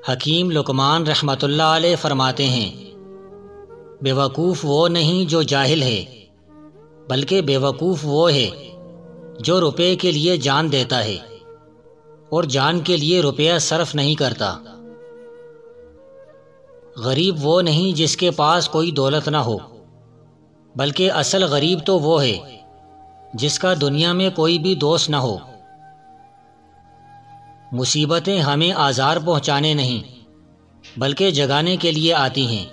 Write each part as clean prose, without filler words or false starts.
حکیم لقمان رحمۃ اللہ علیہ فرماتے ہیں، بے وقوف وہ نہیں جو جاہل ہے، بلکہ بے وقوف وہ ہے جو روپے کے لیے جان دیتا ہے اور جان کے لیے روپیہ صرف نہیں کرتا۔ غریب وہ نہیں جس کے پاس کوئی دولت نہ ہو، بلکہ اصل غریب تو وہ ہے جس کا دنیا میں کوئی بھی دوست نہ ہو۔ مصیبتیں ہمیں آزار پہنچانے نہیں بلکہ جگانے کے لیے آتی ہیں۔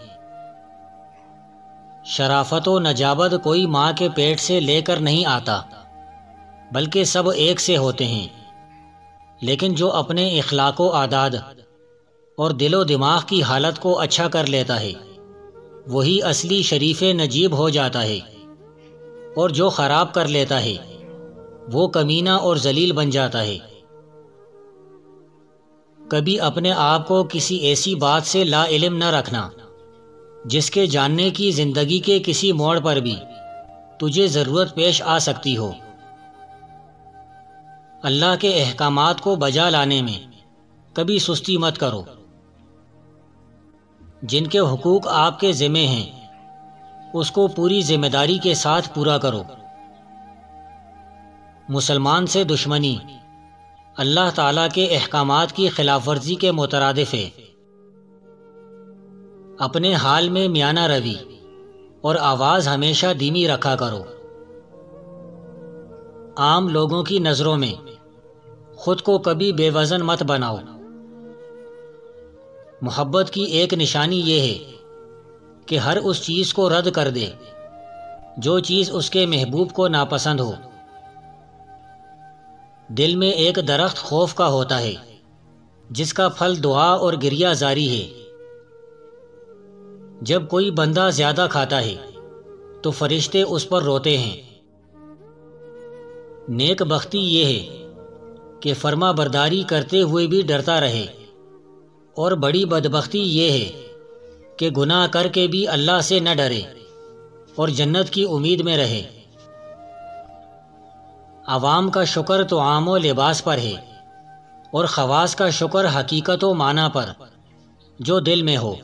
شرافت و نجابت کوئی ماں کے پیٹ سے لے کر نہیں آتا، بلکہ سب ایک سے ہوتے ہیں، لیکن جو اپنے اخلاق و عادات اور دل و دماغ کی حالت کو اچھا کر لیتا ہے وہی اصلی شریف نجیب ہو جاتا ہے، اور جو خراب کر لیتا ہے وہ کمینہ اور ذلیل بن جاتا ہے۔ کبھی اپنے آپ کو کسی ایسی بات سے لا علم نہ رکھنا جس کے جاننے کی زندگی کے کسی موڑ پر بھی تجھے ضرورت پیش آ سکتی ہو۔ اللہ کے احکامات کو بجا لانے میں کبھی سستی مت کرو۔ جن کے حقوق آپ کے ذمہ ہیں اس کو پوری ذمہ داری کے ساتھ پورا کرو۔ مسلمان سے دشمنی اللہ تعالیٰ کے احکامات کی خلاف ورزی کے مترادف ہے۔ اپنے حال میں میانہ روی اور آواز ہمیشہ دھیمی رکھا کرو۔ عام لوگوں کی نظروں میں خود کو کبھی بے وزن مت بناؤ۔ محبت کی ایک نشانی یہ ہے کہ ہر اس چیز کو رد کر دے جو چیز اس کے محبوب کو ناپسند ہو۔ دل میں ایک درخت خوف کا ہوتا ہے جس کا پھل دعا اور گریہ زاری ہے۔ جب کوئی بندہ زیادہ کھاتا ہے تو فرشتے اس پر روتے ہیں۔ نیک بختی یہ ہے کہ فرما برداری کرتے ہوئے بھی ڈرتا رہے، اور بڑی بدبختی یہ ہے کہ گناہ کر کے بھی اللہ سے نہ ڈرے اور جنت کی امید میں رہے۔ عوام کا شکر طعام و لباس پر ہے، اور خواص کا شکر حقیقت و معنی پر جو دل میں ہو۔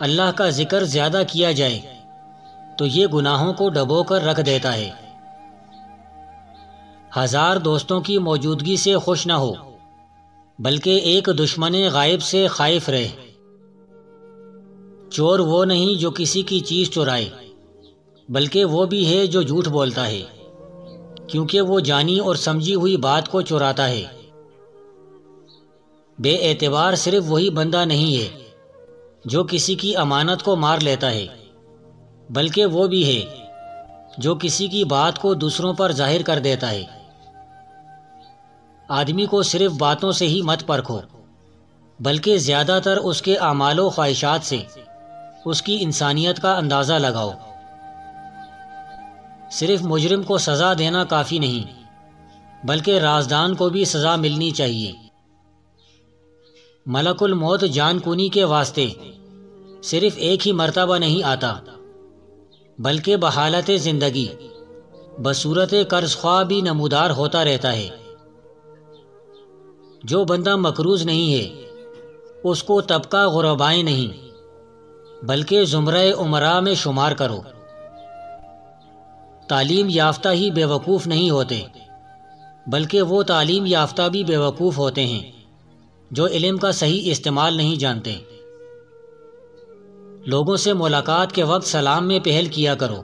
اللہ کا ذکر زیادہ کیا جائے تو یہ گناہوں کو ڈبو کر رکھ دیتا ہے۔ ہزار دوستوں کی موجودگی سے خوش نہ ہو، بلکہ ایک دشمن غائب سے خائف رہے۔ چور وہ نہیں جو کسی کی چیز چرائے، بلکہ وہ بھی ہے جو جھوٹ بولتا ہے، کیونکہ وہ جانی اور سمجھی ہوئی بات کو چراتا ہے۔ بے اعتبار صرف وہی بندہ نہیں ہے جو کسی کی امانت کو مار لیتا ہے، بلکہ وہ بھی ہے جو کسی کی بات کو دوسروں پر ظاہر کر دیتا ہے۔ آدمی کو صرف باتوں سے ہی مت پرکھو، بلکہ زیادہ تر اس کے اعمال و خواہشات سے اس کی انسانیت کا اندازہ لگاؤ۔ صرف مجرم کو سزا دینا کافی نہیں، بلکہ رازدان کو بھی سزا ملنی چاہیے۔ ملک الموت جان کنی کے واسطے صرف ایک ہی مرتبہ نہیں آتا، بلکہ بحالت زندگی بصورت قرض خواہ بھی نمودار ہوتا رہتا ہے۔ جو بندہ مقروض نہیں ہے اس کو طبقہ غربائے نہیں بلکہ زمرہ امراء میں شمار کرو۔ تعلیم یافتہ ہی بے وقوف نہیں ہوتے، بلکہ وہ تعلیم یافتہ بھی بے وقوف ہوتے ہیں جو علم کا صحیح استعمال نہیں جانتے۔ لوگوں سے ملاقات کے وقت سلام میں پہل کیا کرو،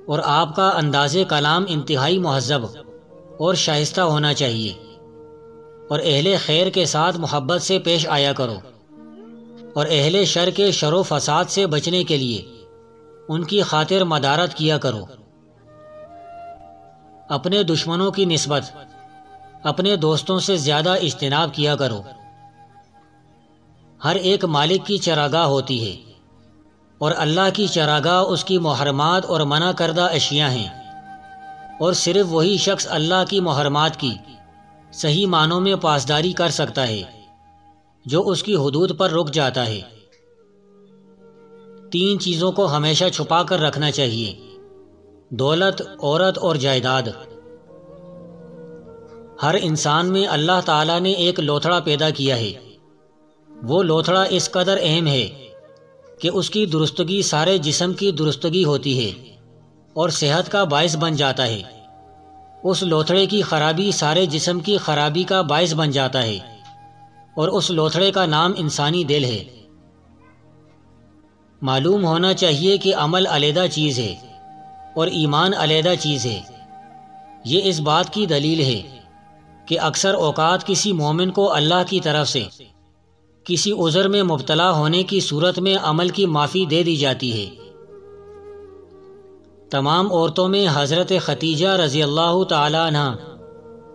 اور آپ کا انداز کلام انتہائی مہذب اور شائستہ ہونا چاہیے، اور اہل خیر کے ساتھ محبت سے پیش آیا کرو، اور اہل شر کے شر و فساد سے بچنے کے لیے ان کی خاطر مدارت کیا کرو۔ اپنے دشمنوں کی نسبت اپنے دوستوں سے زیادہ اجتناب کیا کرو۔ ہر ایک مالک کی چراگاہ ہوتی ہے، اور اللہ کی چراگاہ اس کی محرمات اور منع کردہ اشیاء ہیں، اور صرف وہی شخص اللہ کی محرمات کی صحیح معنوں میں پاسداری کر سکتا ہے جو اس کی حدود پر رک جاتا ہے۔ 3 چیزوں کو ہمیشہ چھپا کر رکھنا چاہیے: دولت، عورت اور جائیداد۔ ہر انسان میں اللہ تعالیٰ نے ایک لوتھڑا پیدا کیا ہے۔ وہ لوتھڑا اس قدر اہم ہے کہ اس کی درستگی سارے جسم کی درستگی ہوتی ہے اور صحت کا باعث بن جاتا ہے۔ اس لوتھڑے کی خرابی سارے جسم کی خرابی کا باعث بن جاتا ہے، اور اس لوتھڑے کا نام انسانی دل ہے۔ معلوم ہونا چاہیے کہ عمل علیحدہ چیز ہے اور ایمان علیحدہ چیز ہے۔ یہ اس بات کی دلیل ہے کہ اکثر اوقات کسی مومن کو اللہ کی طرف سے کسی عذر میں مبتلا ہونے کی صورت میں عمل کی معافی دے دی جاتی ہے۔ تمام عورتوں میں حضرت ختیجہ رضی اللہ تعالی عنہ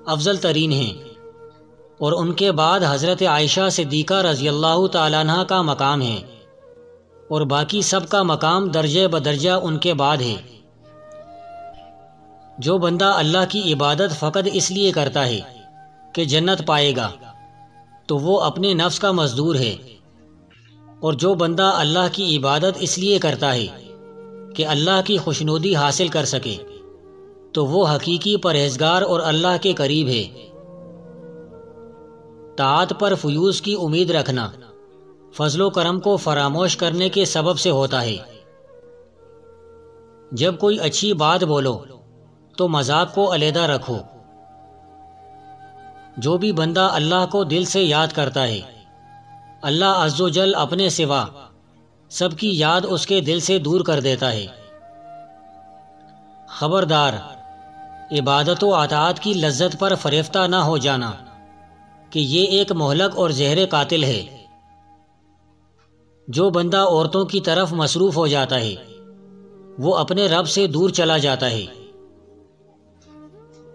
افضل ترین ہیں، اور ان کے بعد حضرت عائشہ صدیقہ رضی اللہ تعالی عنہ کا مقام ہے، اور باقی سب کا مقام درجہ بدرجہ ان کے بعد ہے۔ جو بندہ اللہ کی عبادت فقط اس لیے کرتا ہے کہ جنت پائے گا تو وہ اپنے نفس کا مزدور ہے، اور جو بندہ اللہ کی عبادت اس لیے کرتا ہے کہ اللہ کی خوشنودی حاصل کر سکے تو وہ حقیقی پرہیزگار اور اللہ کے قریب ہے۔ طاعت پر فیوز کی امید رکھنا فضل و کرم کو فراموش کرنے کے سبب سے ہوتا ہے۔ جب کوئی اچھی بات بولو تو مذاق کو علیحدہ رکھو۔ جو بھی بندہ اللہ کو دل سے یاد کرتا ہے، اللہ عز و جل اپنے سوا سب کی یاد اس کے دل سے دور کر دیتا ہے۔ خبردار، عبادت و اطاعت کی لذت پر فریفتہ نہ ہو جانا کہ یہ ایک مہلک اور زہر قاتل ہے۔ جو بندہ عورتوں کی طرف مصروف ہو جاتا ہے وہ اپنے رب سے دور چلا جاتا ہے۔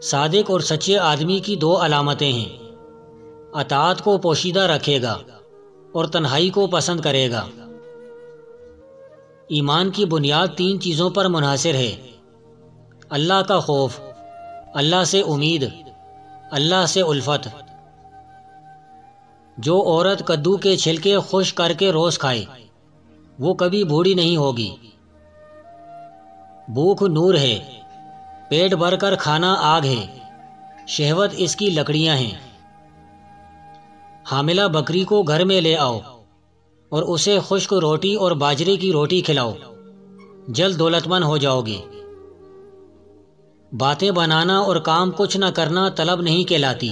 صادق اور سچے آدمی کی دو علامتیں ہیں: اطاعت کو پوشیدہ رکھے گا اور تنہائی کو پسند کرے گا۔ ایمان کی بنیاد تین چیزوں پر منحصر ہے: اللہ کا خوف، اللہ سے امید، اللہ سے الفت۔ جو عورت کدو کے چھلکے خشک کر کے روز کھائے وہ کبھی بوڑھی نہیں ہوگی۔ بھوک نور ہے، پیٹ بھر کر کھانا آگ ہے، شہوت اس کی لکڑیاں ہیں۔ حاملہ بکری کو گھر میں لے آؤ اور اسے خشک روٹی اور باجرے کی روٹی کھلاؤ، جلد دولت مند ہو جاؤ گے۔ باتیں بنانا اور کام کچھ نہ کرنا طلب نہیں کہلاتی،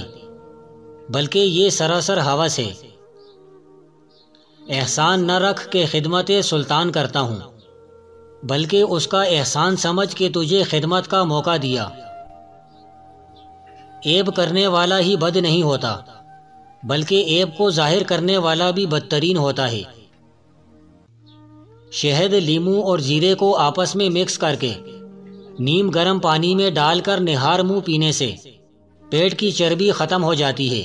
بلکہ یہ سراسر ہوس ہے۔ احسان نہ رکھ کے خدمت سلطان کرتا ہوں، بلکہ اس کا احسان سمجھ کے تجھے خدمت کا موقع دیا۔ عیب کرنے والا ہی بد نہیں ہوتا، بلکہ عیب کو ظاہر کرنے والا بھی بدترین ہوتا ہے۔ شہد، لیموں اور زیرے کو آپس میں مکس کر کے نیم گرم پانی میں ڈال کر نہار منہ پینے سے پیٹ کی چربی ختم ہو جاتی ہے۔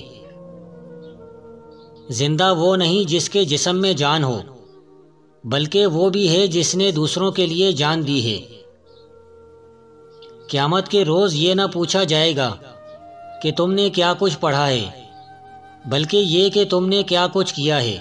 زندہ وہ نہیں جس کے جسم میں جان ہو، بلکہ وہ بھی ہے جس نے دوسروں کے لیے جان دی ہے۔ قیامت کے روز یہ نہ پوچھا جائے گا کہ تم نے کیا کچھ پڑھا ہے، بلکہ یہ کہ تم نے کیا کچھ کیا ہے۔